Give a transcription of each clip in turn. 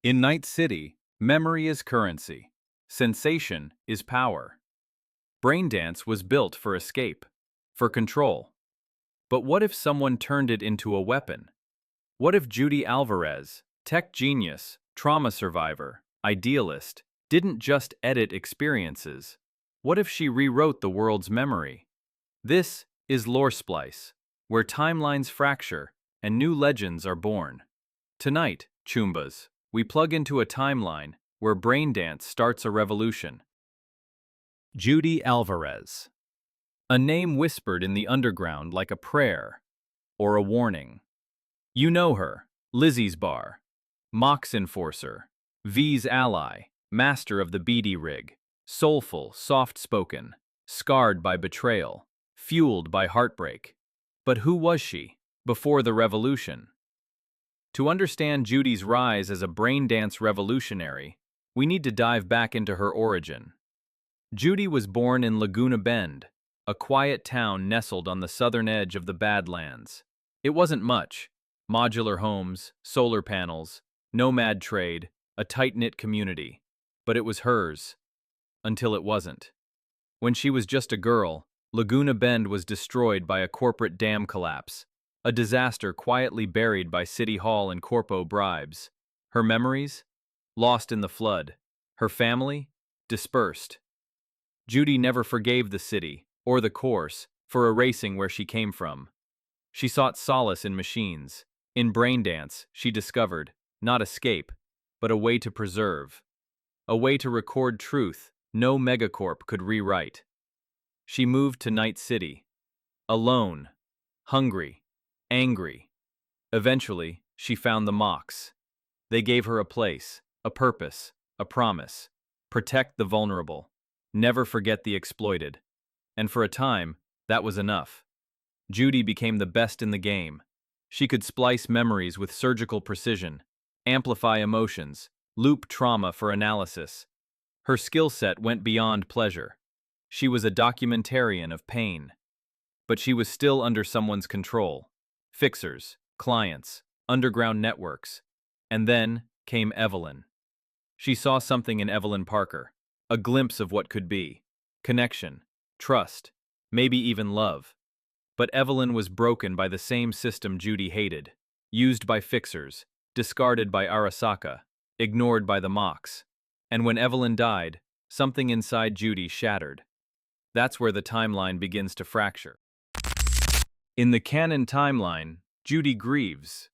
In Night City, memory is currency. Sensation is power. Braindance was built for escape, for control. But what if someone turned it into a weapon? What if Judy Alvarez, tech genius, trauma survivor, idealist, didn't just edit experiences? What if she rewrote the world's memory? This is LoreSplice, where timelines fracture and new legends are born. Tonight, Chumbas, we plug into a timeline where Braindance starts a revolution. Judy Alvarez. A name whispered in the underground like a prayer or a warning. You know her, Lizzie's Bar, Mox Enforcer, V's ally, master of the beady rig, soulful, soft-spoken, scarred by betrayal, fueled by heartbreak. But who was she before the revolution? To understand Judy's rise as a Braindance revolutionary, we need to dive back into her origin. Judy was born in Laguna Bend, a quiet town nestled on the southern edge of the Badlands. It wasn't much: modular homes, solar panels, nomad trade, a tight-knit community. But it was hers. Until it wasn't. When she was just a girl, Laguna Bend was destroyed by a corporate dam collapse, a disaster quietly buried by City Hall and corpo bribes. Her memories? Lost in the flood. Her family? Dispersed. Judy never forgave the city, or the course, for erasing where she came from. She sought solace in machines. In Braindance, she discovered, not escape, but a way to preserve. A way to record truth no megacorp could rewrite. She moved to Night City. Alone. Hungry. Angry. Eventually, she found the Mox. They gave her a place, a purpose, a promise. Protect the vulnerable. Never forget the exploited. And for a time, that was enough. Judy became the best in the game. She could splice memories with surgical precision, amplify emotions, loop trauma for analysis. Her skill set went beyond pleasure. She was a documentarian of pain. But she was still under someone's control. Fixers, clients, underground networks. And then came Evelyn. She saw something in Evelyn Parker, a glimpse of what could be. Connection, trust, maybe even love. But Evelyn was broken by the same system Judy hated, used by fixers, discarded by Arasaka, ignored by the Mox. And when Evelyn died, something inside Judy shattered. That's where the timeline begins to fracture. In the canon timeline, Judy grieves,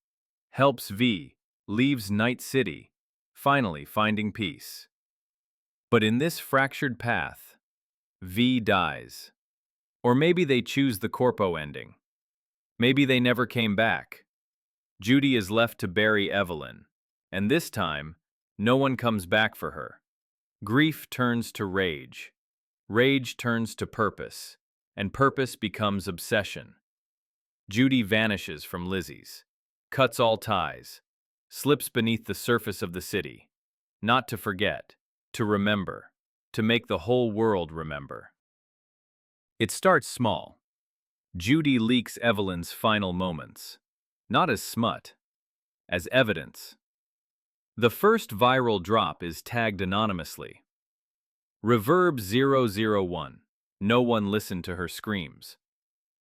helps V, leaves Night City, finally finding peace. But in this fractured path, V dies. Or maybe they choose the corpo ending. Maybe they never came back. Judy is left to bury Evelyn, and this time, no one comes back for her. Grief turns to rage. Rage turns to purpose, and purpose becomes obsession. Judy vanishes from Lizzie's, cuts all ties, slips beneath the surface of the city, not to forget, to remember, to make the whole world remember. It starts small. Judy leaks Evelyn's final moments, not as smut, as evidence. The first viral drop is tagged anonymously. Reverb 001. No one listened to her screams.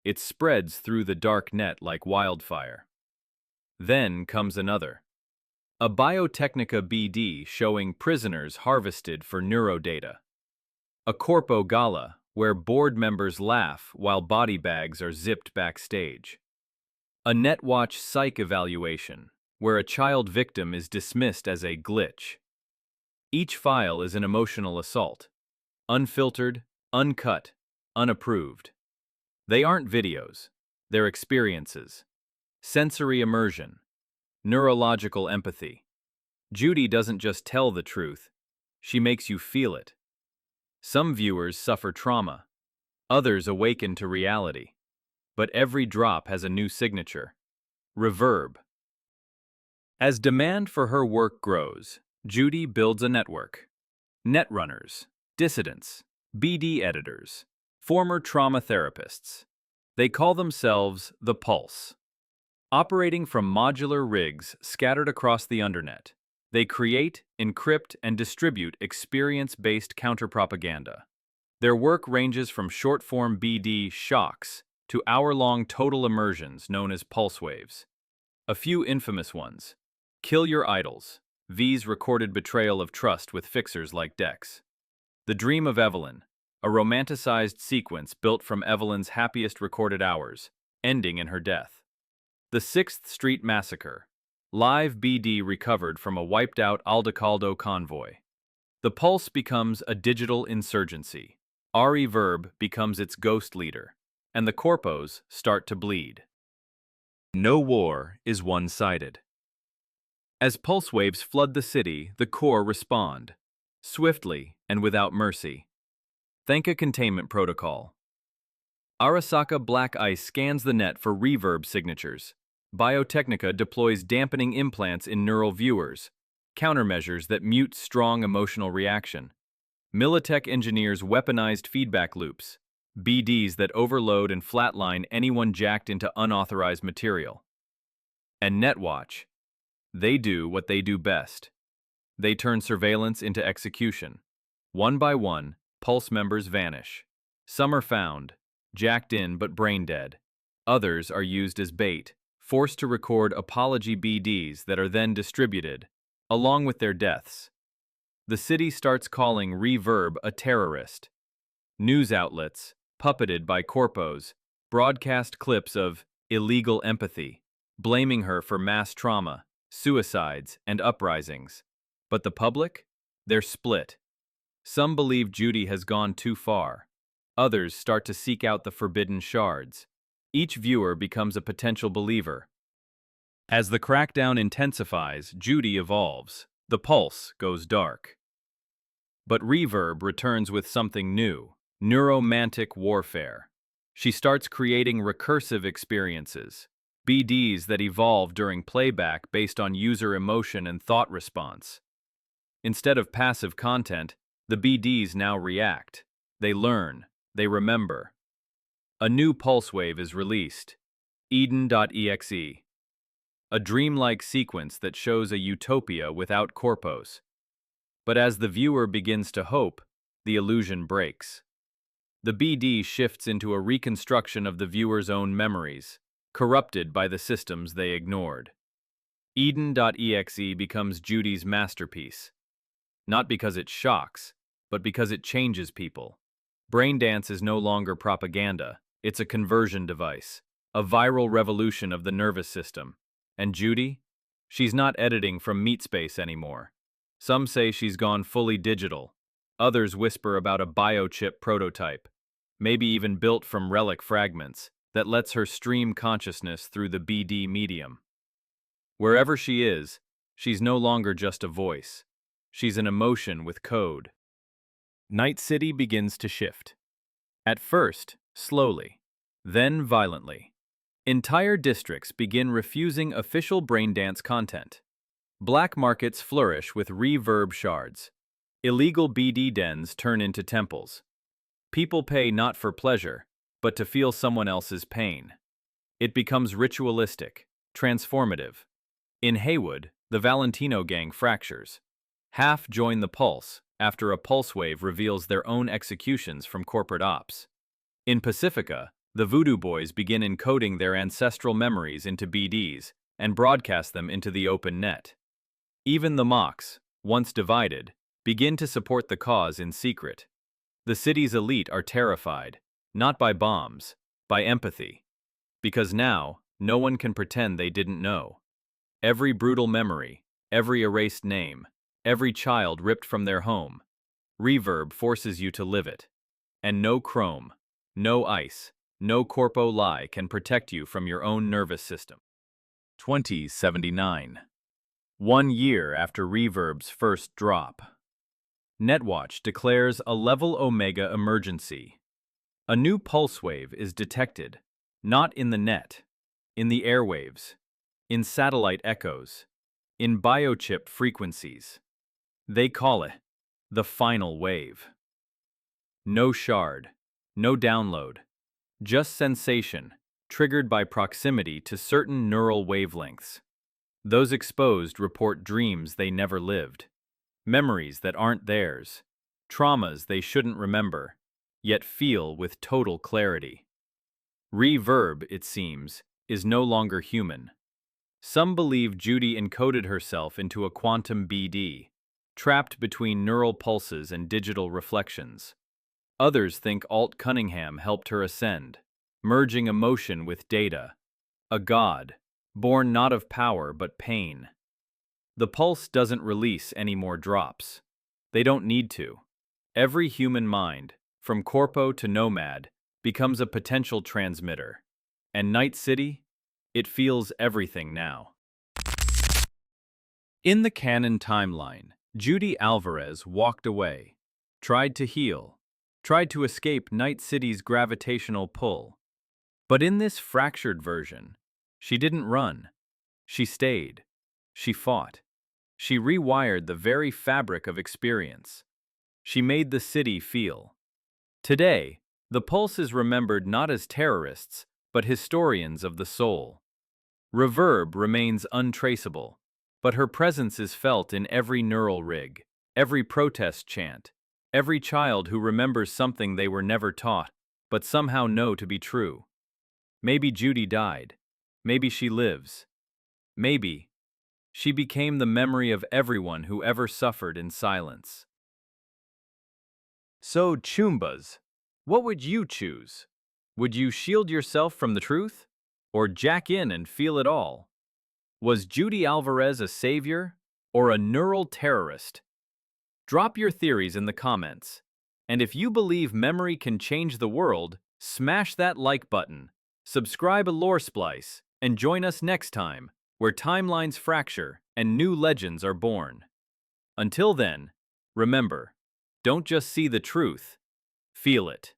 It spreads through the dark net like wildfire. Then comes another. A Biotechnica BD showing prisoners harvested for neurodata. A corpo gala where board members laugh while body bags are zipped backstage. A Netwatch psych evaluation where a child victim is dismissed as a glitch. Each file is an emotional assault. Unfiltered, uncut, unapproved. They aren't videos. They're experiences. Sensory immersion. Neurological empathy. Judy doesn't just tell the truth. She makes you feel it. Some viewers suffer trauma. Others awaken to reality. But every drop has a new signature. Reverb. As demand for her work grows, Judy builds a network. Netrunners, dissidents, BD editors, former trauma therapists. They call themselves the Pulse. Operating from modular rigs scattered across the Undernet, They create, encrypt, and distribute experience-based counterpropaganda. Their work ranges from short-form BD shocks to hour-long total immersions known as pulse waves. A few infamous ones. Kill Your Idols, V's recorded betrayal of trust with fixers like Dex. The Dream of Evelyn, a romanticized sequence built from Evelyn's happiest recorded hours, ending in her death. The 6th Street Massacre, live BD recovered from a wiped-out Aldecaldo convoy. The Pulse becomes a digital insurgency. VERB becomes its ghost leader, and the corpos start to bleed. No war is one-sided. As pulse waves flood the city, the core respond, swiftly and without mercy. Thank a containment protocol. Arasaka Black Ice scans the net for reverb signatures. Biotechnica deploys dampening implants in neural viewers, countermeasures that mute strong emotional reaction. Militech engineers weaponized feedback loops, BDs that overload and flatline anyone jacked into unauthorized material. And Netwatch, they do what they do best. They turn surveillance into execution. One by one, Pulse members vanish. Some are found, jacked in but brain dead. Others are used as bait, forced to record apology BDs that are then distributed, along with their deaths. The city starts calling reverb a terrorist. News outlets, puppeted by corpos, broadcast clips of illegal empathy, blaming her for mass trauma, suicides, and uprisings. But the public? They're split. Some believe Judy has gone too far. Others start to seek out the forbidden shards. Each viewer becomes a potential believer. As the crackdown intensifies, Judy evolves. The pulse goes dark. But reverb returns with something new, neuromantic warfare. She starts creating recursive experiences, BDs that evolve during playback based on user emotion and thought response. Instead of passive content, the BDs now react. They learn. They remember. A new pulse wave is released, Eden.exe, a dreamlike sequence that shows a utopia without corpos. But as the viewer begins to hope, the illusion breaks. The BD shifts into a reconstruction of the viewer's own memories, corrupted by the systems they ignored. Eden.exe becomes Judy's masterpiece, not because it shocks, but because it changes people. Braindance is no longer propaganda, it's a conversion device, a viral revolution of the nervous system. And Judy? She's not editing from MeatSpace anymore. Some say she's gone fully digital. Others whisper about a biochip prototype, maybe even built from relic fragments, that lets her stream consciousness through the BD medium. Wherever she is, she's no longer just a voice. She's an emotion with code. Night City begins to shift. At first, slowly, then violently. Entire districts begin refusing official Braindance content. Black markets flourish with reverb shards. Illegal BD dens turn into temples. People pay not for pleasure, but to feel someone else's pain. It becomes ritualistic, transformative. In Haywood, the Valentino gang fractures. Half join the Pulse after a pulse wave reveals their own executions from corporate ops. In Pacifica, the Voodoo Boys begin encoding their ancestral memories into BDs and broadcast them into the open net. Even the Mocs, once divided, begin to support the cause in secret. The city's elite are terrified, not by bombs, by empathy. Because now, no one can pretend they didn't know. Every brutal memory, every erased name, every child ripped from their home, reverb forces you to live it. And no chrome, no ice, no corpo lie can protect you from your own nervous system. 2079. 1 year after reverb's first drop. Netwatch declares a level Omega emergency. A new pulse wave is detected, not in the net, in the airwaves, in satellite echoes, in biochip frequencies. They call it the final wave. No shard, no download, just sensation, triggered by proximity to certain neural wavelengths. Those exposed report dreams they never lived, memories that aren't theirs, traumas they shouldn't remember, yet feel with total clarity. VERB, it seems, is no longer human. Some believe Judy encoded herself into a quantum BD, trapped between neural pulses and digital reflections. Others think Alt Cunningham helped her ascend, merging emotion with data. A god, born not of power but pain. The pulse doesn't release any more drops. They don't need to. Every human mind, from corpo to nomad, becomes a potential transmitter. And Night City? It feels everything now. In the canon timeline, Judy Alvarez walked away, tried to heal, tried to escape Night City's gravitational pull. But in this fractured version, she didn't run. She stayed. She fought. She rewired the very fabric of experience. She made the city feel. Today, the Pulse is remembered not as terrorists, but historians of the soul. Reverb remains untraceable, but her presence is felt in every neural rig, every protest chant, every child who remembers something they were never taught, but somehow know to be true. Maybe Judy died. Maybe she lives. Maybe she became the memory of everyone who ever suffered in silence. So, Chumbas, what would you choose? Would you shield yourself from the truth? Or jack in and feel it all? Was Judy Alvarez a savior or a neural terrorist? Drop your theories in the comments. And if you believe memory can change the world, smash that like button, subscribe to LoreSplice, and join us next time, where timelines fracture and new legends are born. Until then, remember, don't just see the truth, feel it.